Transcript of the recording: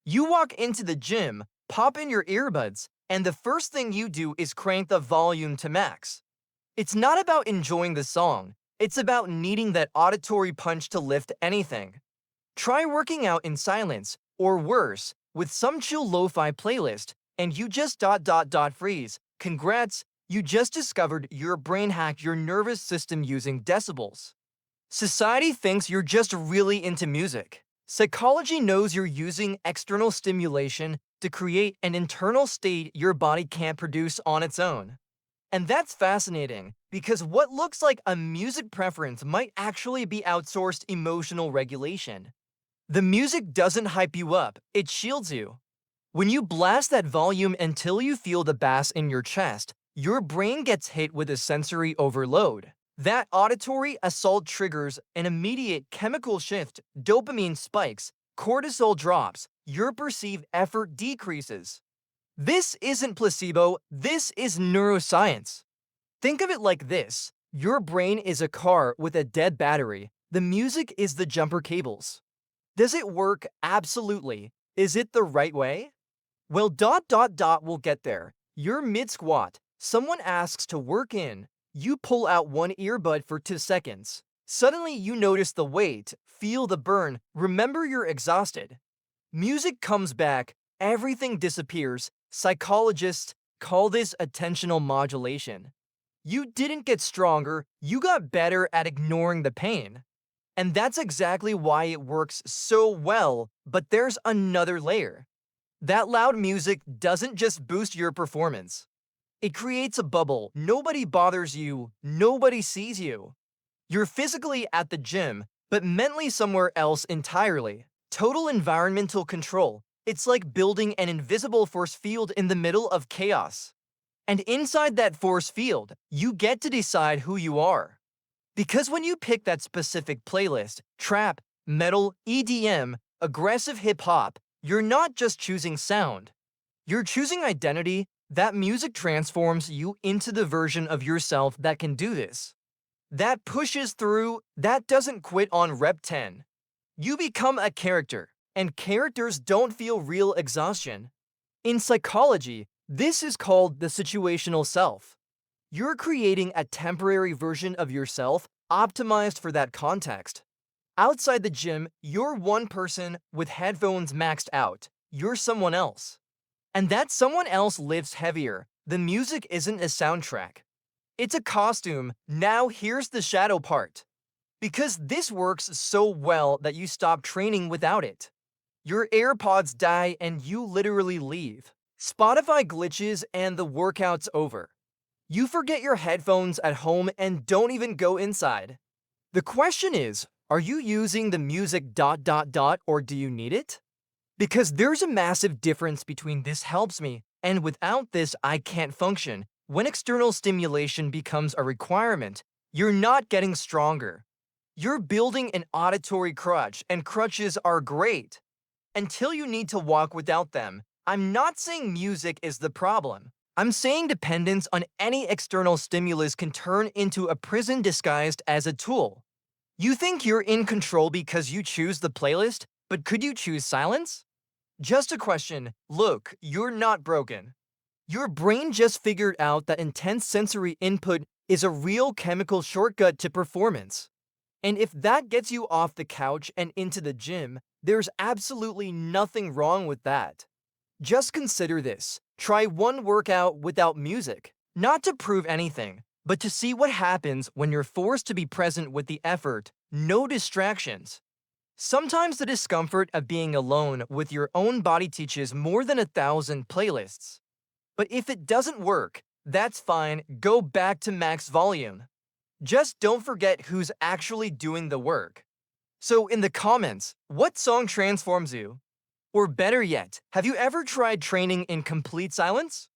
You walk into the gym, pop in your earbuds, and the first thing you do is crank the volume to max. It's not about enjoying the song, it's about needing that auditory punch to lift anything. Try working out in silence, or worse, with some chill lo-fi playlist, and you just freeze. Congrats, you just discovered your brain hacked your nervous system using decibels. Society thinks you're just really into music. Psychology knows you're using external stimulation to create an internal state your body can't produce on its own. And that's fascinating because what looks like a music preference might actually be outsourced emotional regulation. The music doesn't hype you up, it shields you. When you blast that volume until you feel the bass in your chest, your brain gets hit with a sensory overload. That auditory assault triggers an immediate chemical shift, dopamine spikes, cortisol drops, your perceived effort decreases. This isn't placebo, this is neuroscience. Think of it like this: your brain is a car with a dead battery, the music is the jumper cables. Does it work? Absolutely. Is it the right way? Well, we'll get there. You're mid squat. Someone asks to work in. You pull out one earbud for 2 seconds. Suddenly, you notice the weight, feel the burn, remember you're exhausted. Music comes back, everything disappears. Psychologists call this attentional modulation. You didn't get stronger, you got better at ignoring the pain. And that's exactly why it works so well, but there's another layer. That loud music doesn't just boost your performance. It creates a bubble. Nobody bothers you, nobody sees you. You're physically at the gym, but mentally somewhere else entirely. Total environmental control. It's like building an invisible force field in the middle of chaos. And inside that force field, you get to decide who you are. Because when you pick that specific playlist, trap, metal, EDM, aggressive hip hop, you're not just choosing sound. You're choosing identity. That music transforms you into the version of yourself that can do this. That pushes through, that doesn't quit on rep 10. You become a character, and characters don't feel real exhaustion. In psychology, this is called the situational self. You're creating a temporary version of yourself optimized for that context. Outside the gym, you're one person with headphones maxed out. You're someone else. And that someone else lifts heavier. The music isn't a soundtrack. It's a costume. Now here's the shadow part. Because this works so well that you stop training without it. Your AirPods die and you literally leave. Spotify glitches and the workout's over. You forget your headphones at home and don't even go inside. The question is, are you using the music or do you need it? Because there's a massive difference between this helps me and without this I can't function. When external stimulation becomes a requirement, you're not getting stronger. You're building an auditory crutch, and crutches are great until you need to walk without them. I'm not saying music is the problem. I'm saying dependence on any external stimulus can turn into a prison disguised as a tool. You think you're in control because you choose the playlist, but could you choose silence? Just a question. Look, you're not broken. Your brain just figured out that intense sensory input is a real chemical shortcut to performance. And if that gets you off the couch and into the gym, there's absolutely nothing wrong with that. Just consider this. Try one workout without music, not to prove anything, but to see what happens when you're forced to be present with the effort, no distractions. Sometimes the discomfort of being alone with your own body teaches more than 1,000 playlists. But if it doesn't work, that's fine, go back to max volume. Just don't forget who's actually doing the work. So in the comments, what song transforms you? Or better yet, have you ever tried training in complete silence?